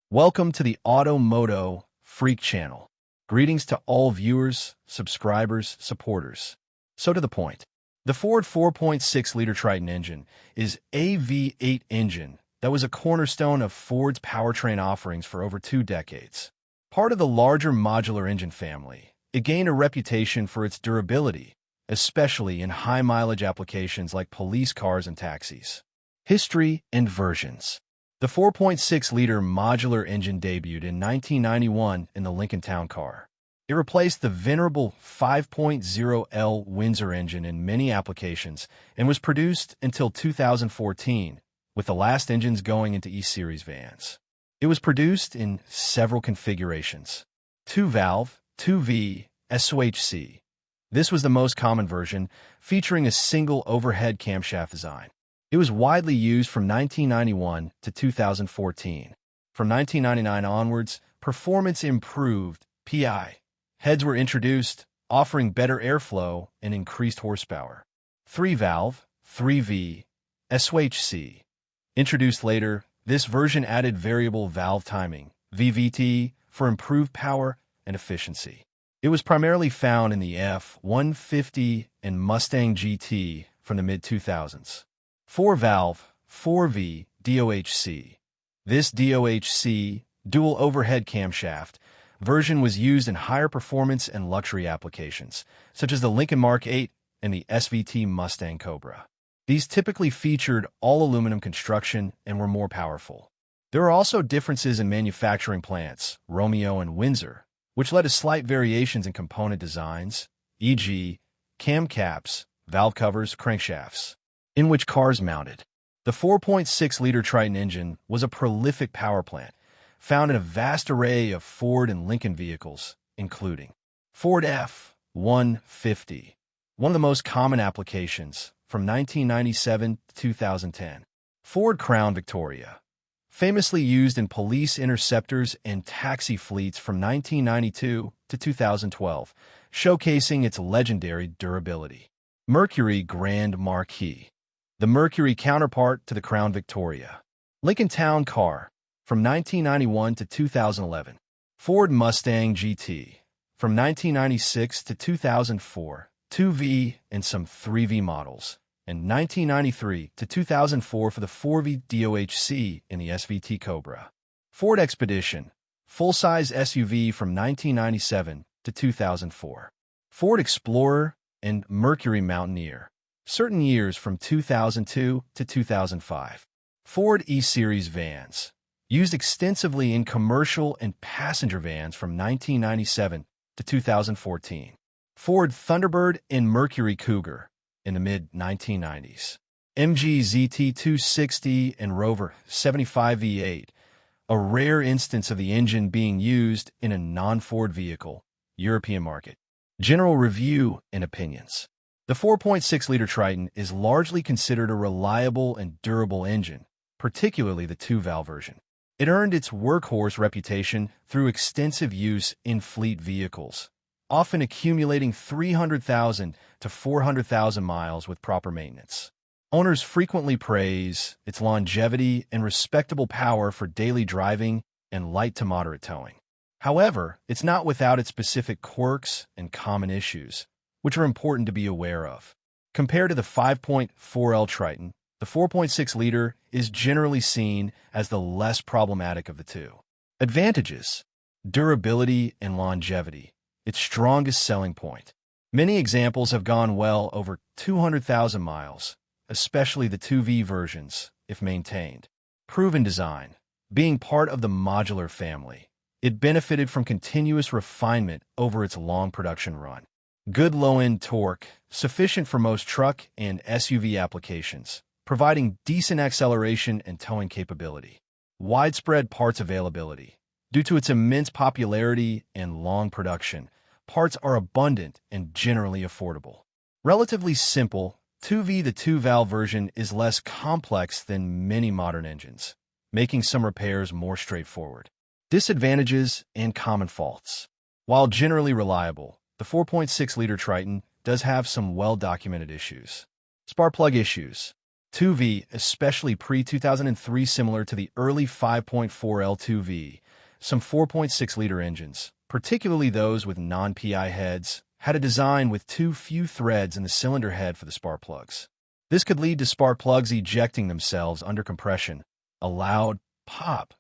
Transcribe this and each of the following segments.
Welcome to the MOTO Freak channel. Greetings to all viewers, subscribers, supporters. So to the point. The Ford 4.6-liter Triton engine is a V8 engine that was a cornerstone of Ford's powertrain offerings for over 2 decades. Part of the larger modular engine family, it gained a reputation for its durability, especially in high-mileage applications like police cars and taxis. History and versions. The 4.6-liter modular engine debuted in 1991 in the Lincoln Town Car. It replaced the venerable 5.0L Windsor engine in many applications and was produced until 2014, with the last engines going into E-Series vans. It was produced in several configurations: 2-valve, 2V, SOHC. This was the most common version, featuring a single overhead camshaft design. It was widely used from 1991 to 2014. From 1999 onwards, performance improved. PI heads were introduced, offering better airflow and increased horsepower. 3-valve, 3V, SOHC. Introduced later, this version added variable valve timing, VVT, for improved power and efficiency. It was primarily found in the F-150 and Mustang GT from the mid-2000s. 4-valve, 4V, DOHC. This DOHC, dual overhead camshaft, version was used in higher performance and luxury applications, such as the Lincoln Mark 8 and the SVT Mustang Cobra. These typically featured all-aluminum construction and were more powerful. There are also differences in manufacturing plants, Romeo and Windsor, which led to slight variations in component designs, e.g., cam caps, valve covers, crankshafts, in which cars mounted. The 4.6-liter Triton engine was a prolific power plant, found in a vast array of Ford and Lincoln vehicles, including Ford F-150, one of the most common applications, from 1997 to 2010. Ford Crown Victoria, famously used in police interceptors and taxi fleets from 1992 to 2012, showcasing its legendary durability. Mercury Grand Marquis, the Mercury counterpart to the Crown Victoria. Lincoln Town Car, from 1991 to 2011. Ford Mustang GT, from 1996 to 2004, 2V and some 3V models, and 1993 to 2004 for the 4V DOHC in the SVT Cobra. Ford Expedition, full-size SUV from 1997 to 2004. Ford Explorer and Mercury Mountaineer, certain years from 2002 to 2005. Ford E-Series vans, used extensively in commercial and passenger vans from 1997 to 2014. Ford Thunderbird and Mercury Cougar in the mid-1990s. MG ZT260 and Rover 75 V8, a rare instance of the engine being used in a non-Ford vehicle, European market. General review and opinions. The 4.6-liter Triton is largely considered a reliable and durable engine, particularly the 2-valve version. It earned its workhorse reputation through extensive use in fleet vehicles, often accumulating 300,000 to 400,000 miles with proper maintenance. Owners frequently praise its longevity and respectable power for daily driving and light to moderate towing. However, it's not without its specific quirks and common issues, which are important to be aware of. Compared to the 5.4L Triton, the 4.6-liter is generally seen as the less problematic of the two. Advantages: durability and longevity, its strongest selling point. Many examples have gone well over 200,000 miles, especially the 2V versions, if maintained. Proven design. Being part of the modular family, it benefited from continuous refinement over its long production run. Good low-end torque, sufficient for most truck and SUV applications, providing decent acceleration and towing capability. Widespread parts availability. Due to its immense popularity and long production, parts are abundant and generally affordable. Relatively simple, 2V the 2-valve version is less complex than many modern engines, making some repairs more straightforward. Disadvantages and common faults. While generally reliable, the 4.6-liter Triton does have some well-documented issues. Spark plug issues. 2V, especially pre-2003, similar to the early 5.4 L2V. Some 4.6-liter engines, particularly those with non-PI heads, had a design with too few threads in the cylinder head for the spark plugs. This could lead to spark plugs ejecting themselves under compression, a loud pop,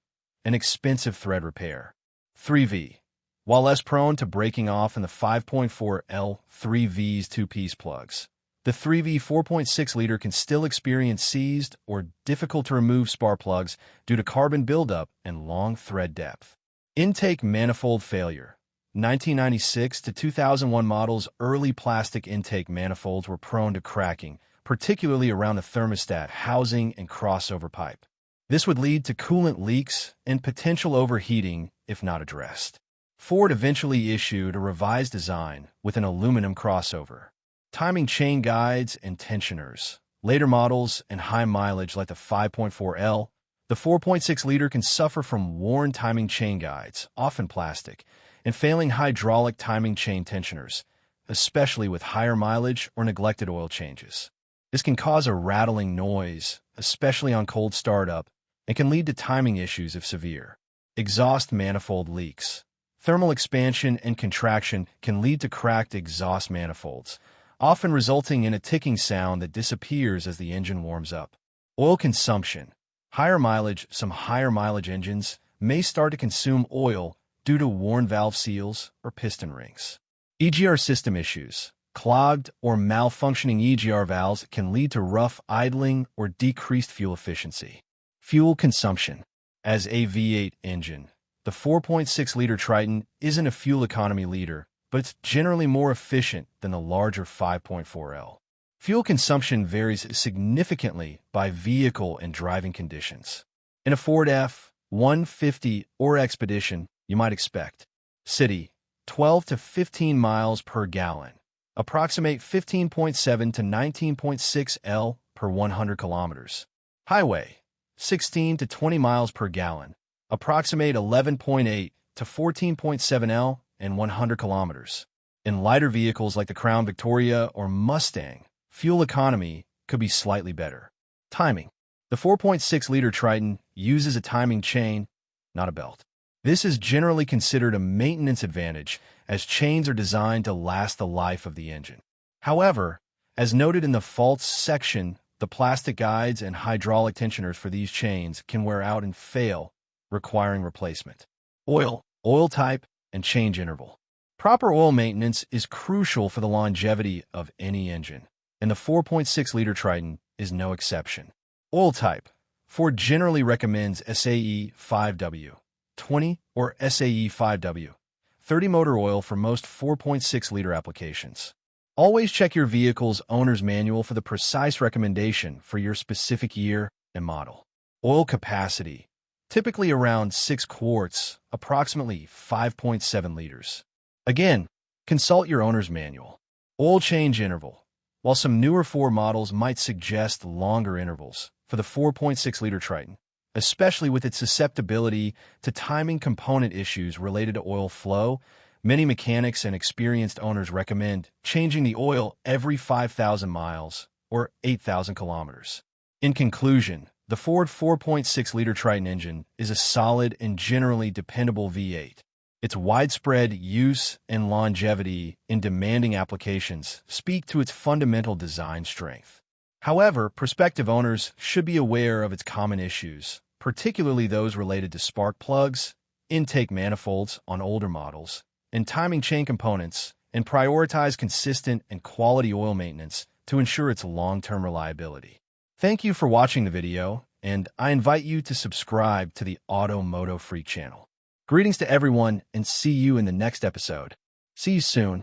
and expensive thread repair. 3V. While less prone to breaking off in the 5.4 L3V's two-piece plugs, the 3V 4.6-liter can still experience seized or difficult-to-remove spark plugs due to carbon buildup and long thread depth. Intake manifold failure. 1996 to 2001 models' early plastic intake manifolds were prone to cracking, particularly around the thermostat housing and crossover pipe. This would lead to coolant leaks and potential overheating if not addressed. Ford eventually issued a revised design with an aluminum crossover, timing chain guides and tensioners. Later models and high mileage like the 5.4L, the 4.6-liter can suffer from worn timing chain guides, often plastic, and failing hydraulic timing chain tensioners, especially with higher mileage or neglected oil changes. This can cause a rattling noise, especially on cold startup, and can lead to timing issues if severe. Exhaust manifold leaks. Thermal expansion and contraction can lead to cracked exhaust manifolds, often resulting in a ticking sound that disappears as the engine warms up. Oil consumption. Some higher mileage engines may start to consume oil due to worn valve seals or piston rings. EGR system issues. Clogged or malfunctioning EGR valves can lead to rough idling or decreased fuel efficiency. Fuel consumption. As a V8 engine, the 4.6-liter Triton isn't a fuel economy leader, but it's generally more efficient than the larger 5.4L. Fuel consumption varies significantly by vehicle and driving conditions. In a Ford F-150 or Expedition, you might expect city 12 to 15 miles per gallon, approximate 15.7 to 19.6 L per 100 kilometers. Highway 16 to 20 miles per gallon, approximate 11.8 to 14.7 L and 100 kilometers. In lighter vehicles like the Crown Victoria or Mustang, fuel economy could be slightly better. Timing. The 4.6-liter Triton uses a timing chain, not a belt. This is generally considered a maintenance advantage, as chains are designed to last the life of the engine. However, as noted in the faults section, the plastic guides and hydraulic tensioners for these chains can wear out and fail, requiring replacement. Oil type, and change interval. Proper oil maintenance is crucial for the longevity of any engine, and the 4.6-liter Triton is no exception. Oil type. Ford generally recommends SAE 5W 20 or SAE 5W 30 motor oil for most 4.6-liter applications. Always check your vehicle's owner's manual for the precise recommendation for your specific year and model. Oil capacity. Typically around 6 quarts, approximately 5.7 liters. Again, consult your owner's manual. Oil change interval. While some newer Ford models might suggest longer intervals for the 4.6-liter Triton, especially with its susceptibility to timing component issues related to oil flow, many mechanics and experienced owners recommend changing the oil every 5,000 miles or 8,000 kilometers. In conclusion, the Ford 4.6-liter Triton engine is a solid and generally dependable V8. Its widespread use and longevity in demanding applications speak to its fundamental design strength. However, prospective owners should be aware of its common issues, particularly those related to spark plugs, intake manifolds on older models, and timing chain components, and prioritize consistent and quality oil maintenance to ensure its long-term reliability. Thank you for watching the video, and I invite you to subscribe to the MOTO Freak channel. Greetings to everyone, and see you in the next episode. See you soon.